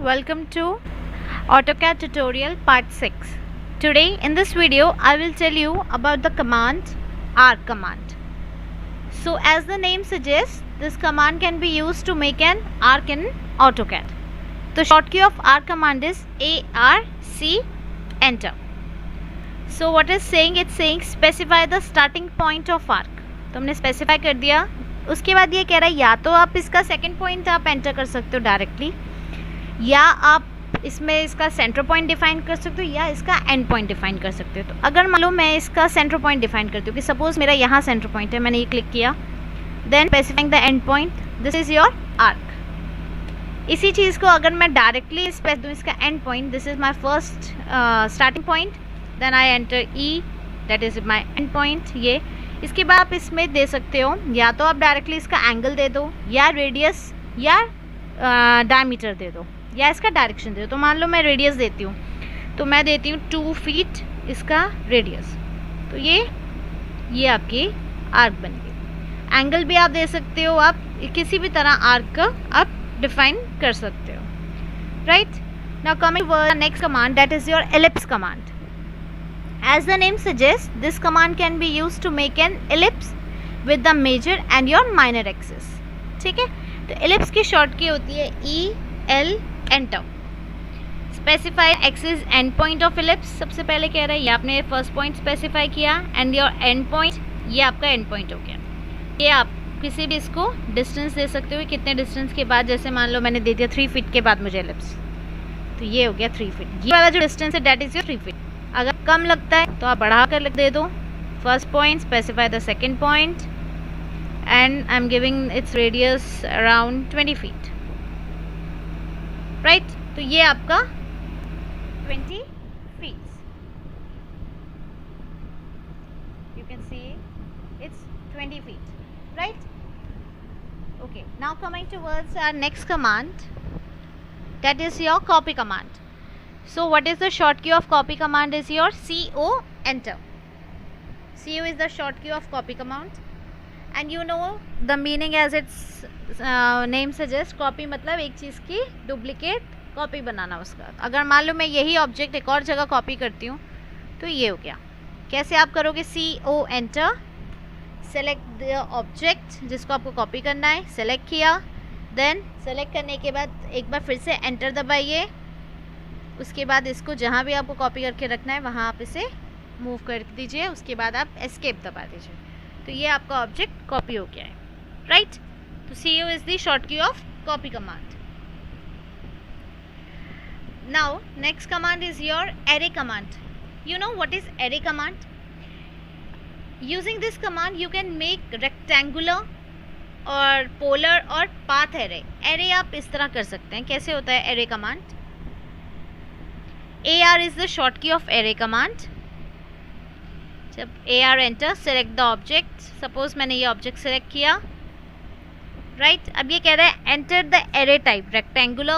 welcome to AutoCAD tutorial part 6. Today in this video I will tell you about the command arc command. So as the name suggests, this command can be used to make an arc in AutoCAD. The short key of arc command is ARC, enter. So what is saying, it's saying specify the starting point of arc. तो हमने specify कर दिया. उसके बाद ये कह रहा है या तो आप इसका सेकंड पॉइंट आप एंटर कर सकते हो डायरेक्टली, या आप इसमें इसका सेंटर पॉइंट डिफाइन कर सकते हो, या इसका एंड पॉइंट डिफाइन कर सकते हो. तो अगर मान लो मैं इसका सेंटर पॉइंट डिफाइन करती हूँ कि सपोज मेरा यहाँ सेंटर पॉइंट है, मैंने ये क्लिक किया, then specifying the end point, this is your arc. इसी चीज़ को अगर मैं डायरेक्टली स्पेस दूँ इसका end point, this is my first starting point, then I enter E, that is my end point. ये इसके बाद आप इसमें दे सकते हो, या तो आप डायरेक्टली इसका एंगल दे दो, या रेडियस, या डायमीटर दे दो, या इसका डायरेक्शन दे दो. तो मान लो मैं रेडियस देती हूँ, तो मैं देती हूँ 2 फीट इसका रेडियस. तो ये आपकी आर्क बन गई. एंगल भी आप दे सकते हो, आप किसी भी तरह आर्क का आप डिफाइन कर सकते हो. Right now coming to next command, that is your ellipse command. As the name suggests, this command can be used to make an ellipse with the major and your minor axis. ठीक है, तो ellipse की short की होती है EL, enter. Specify axis end point of ellipse. सबसे पहले कह रहा है ये आपने फर्स्ट पॉइंट स्पेसिफाई किया, एंड योर एंड पॉइंट, ये आपका एंड पॉइंट हो गया. ये आप किसी भी इसको डिस्टेंस दे सकते हो, कितने डिस्टेंस के बाद, जैसे मान लो मैंने दे दिया 3 फीट के बाद मुझे ellipse, तो ये हो गया 3 फीट. ये वाला जो डिस्टेंस है दैट इज़ योर 3 फीट. अगर कम लगता है तो आप बढ़ा कर दे दो. First point, specify the second point, and I am giving its radius around 20 feet. Right, तो ये आपका 20 feet. You can see its 20 feet. Right, okay. Now coming towards our next command, that is your copy command. So what is the short key of copy command is your CO, enter. CO is the short key of copy command, and you know the meaning as its name suggests. copy मतलब एक चीज़ की duplicate copy बनाना उसका. अगर मान लो मैं यही object एक और जगह कॉपी करती हूँ, तो ये हो गया. कैसे आप करोगे? CO, enter. Select the object जिसको आपको कॉपी करना है, सेलेक्ट किया, देन सेलेक्ट करने के बाद एक बार फिर से एंटर दबाइए. उसके बाद इसको जहाँ भी आपको कॉपी करके रखना है वहाँ आप इसे मूव कर दीजिए. उसके बाद आप एस्केप दबा दीजिए. तो ये आपका ऑब्जेक्ट कॉपी हो गया है. राइट, तो CO इज़ द शॉर्ट की of copy command. Now next command is your array command. You know what is array command? Using this command you can make rectangular और पोलर और path array. Array आप इस तरह कर सकते हैं. कैसे होता है array command? AR is the short key of array command. जब AR enter, select the object. Suppose मैंने ये object select किया. Right, अब ये कह रहा है enter the array type, rectangular,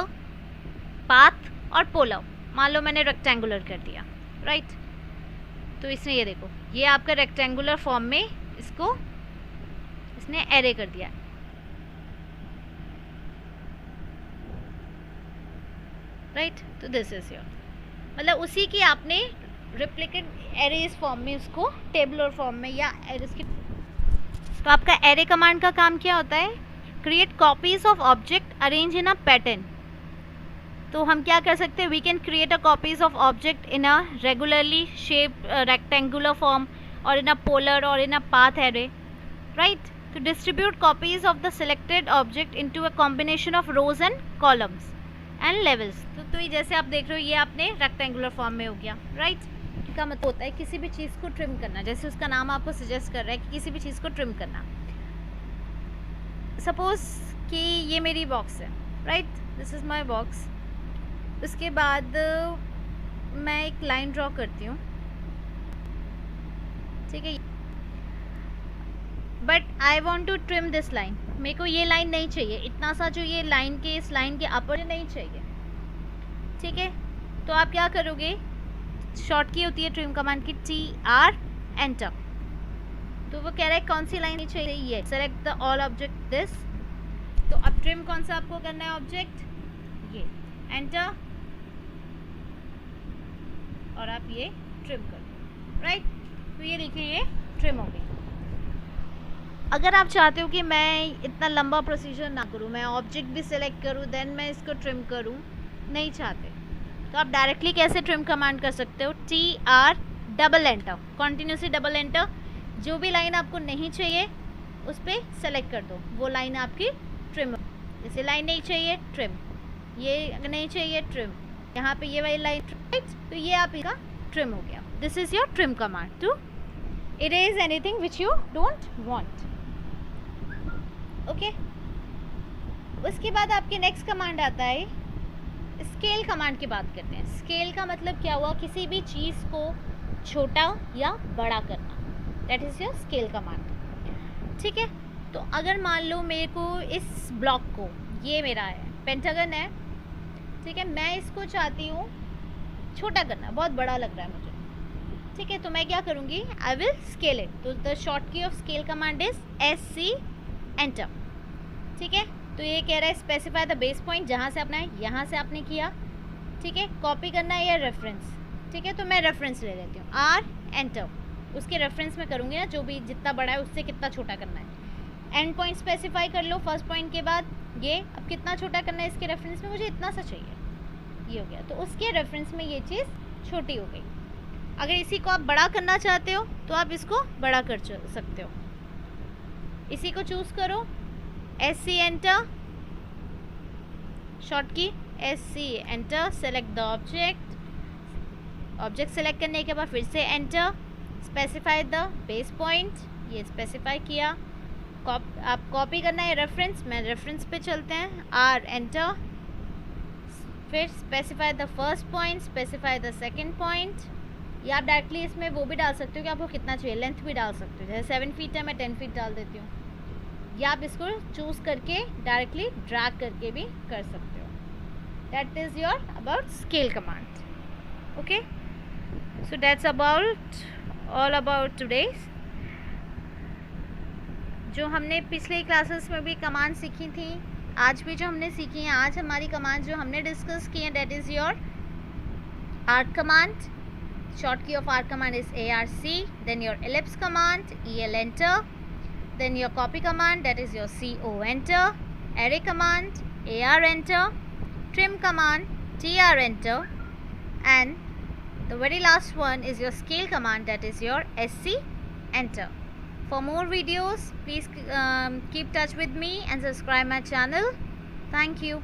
path और polar. मान लो मैंने rectangular कर दिया. Right, तो इसने ये देखो, ये आपका rectangular form में इसको इसने array कर दिया. Right, तो this is your, मतलब उसी की आपने रिप्लिकेट एरेज फॉर्म में उसको टेबुलर फॉर्म में या एरेज की. तो आपका एरे कमांड का काम क्या होता है? Create copies of object arrange in a pattern. तो हम क्या कर सकते हैं? We can create a copies of object in a regularly shape rectangular form, और इन अ पोलर, और in a path array. Right, to distribute copies of the selected object into a combination of rows and columns and levels. तो ये जैसे आप देख रहे हो ये आपने रेक्टेंगुलर फॉर्म में हो गया. राइट, का मतलब होता है किसी भी चीज़ को ट्रिम करना, जैसे उसका नाम आपको सजेस्ट कर रहा है कि किसी भी चीज़ को ट्रिम करना. सपोज कि ये मेरी बॉक्स है. Right, this is my box. उसके बाद मैं एक लाइन ड्रॉ करती हूँ. ठीक है, but I want to trim this line. मेरे को ये लाइन नहीं चाहिए, इतना सा जो ये लाइन के इस लाइन के अपर नहीं चाहिए. ठीक है, तो आप क्या करोगे? शॉर्ट की होती है ट्रिम कमांड की TR, एंटर. तो वो कह रहा है कौन सी लाइन चाहिए? ये select the all object this. तो अब ट्रिम कौन सा आपको करना है ऑब्जेक्ट? ये एंटर, और आप ये ट्रिम कर दो, राइट। तो ये देखिए ये ट्रिम हो गई। अगर आप चाहते हो कि मैं इतना लंबा प्रोसीजर ना करूँ, मैं ऑब्जेक्ट भी सिलेक्ट करूँ देन मैं इसको ट्रिम करूँ, नहीं चाहते, तो आप डायरेक्टली कैसे ट्रिम कमांड कर सकते हो, TR double enter, continuously double enter, जो भी लाइन आपको नहीं चाहिए उस पर सेलेक्ट कर दो, वो लाइन आपकी ट्रिम। जैसे लाइन नहीं चाहिए ट्रिम, ये नहीं चाहिए ट्रिम, यहाँ पे ये वाली लाइन, राइट, तो ये आप इसका ट्रिम हो गया। This is your trim command to erase anything which you don't want. Okay, उसके बाद आपके नेक्स्ट कमांड आता है स्केल कमांड की बात करते हैं। स्केल का मतलब क्या हुआ, किसी भी चीज़ को छोटा या बड़ा करना, that is your scale command. ठीक है, तो अगर मान लो मेरे को इस ब्लॉक को, ये मेरा है पेंटागन है, ठीक है, मैं इसको चाहती हूँ छोटा करना, बहुत बड़ा लग रहा है मुझे, ठीक है, तो मैं क्या करूँगी, आई विल स्केल इट। तो द शॉर्ट की of scale command is SC enter. ठीक है, तो ये कह रहा है स्पेसिफाई द बेस पॉइंट, जहाँ से अपना है यहाँ से आपने किया, ठीक है, कॉपी करना है या रेफरेंस, ठीक है, तो मैं रेफरेंस ले लेती हूँ, R एंटर, उसके रेफरेंस में करूँगी ना, जो भी जितना बड़ा है उससे कितना छोटा करना है। एंड पॉइंट स्पेसिफाई कर लो फर्स्ट पॉइंट के बाद, ये अब कितना छोटा करना है इसके रेफरेंस में, मुझे इतना सा चाहिए, ये हो गया, तो उसके रेफरेंस में ये चीज़ छोटी हो गई। अगर इसी को आप बड़ा करना चाहते हो तो आप इसको बड़ा कर सकते हो, इसी को चूज़ करो, SC एंटर, शॉर्ट की SC enter, select the object, object select करने के बाद फिर से enter, specify the base point, ये स्पेसिफाई किया, आप कॉपी करना है रेफरेंस, मैं रेफरेंस पे चलते हैं, R एंटर, फिर specify the first point, specify the second point, या आप डायरेक्टली इसमें वो भी डाल सकते हो कि आपको कितना चाहिए, लेंथ भी डाल सकते हो, जैसे 7 फीट है मैं 10 फीट डाल देती हूँ, या आप इसको चूज़ करके डायरेक्टली ड्रैग करके भी कर सकते हो। That is your about scale command. Okay, so that's about all about today's. जो हमने पिछले क्लासेस में भी कमांड सीखी थी, आज भी जो हमने सीखी हैं, आज हमारी कमांड जो हमने डिस्कस की है, that is your arc command. Short key of ARC command is ARC, then your ellipse command, EL enter, then your copy command, that is your CO enter, array command, AR enter, trim command, TR enter, and the very last one is your scale command, that is your SC enter. For more videos, please keep touch with me and subscribe my channel. Thank you.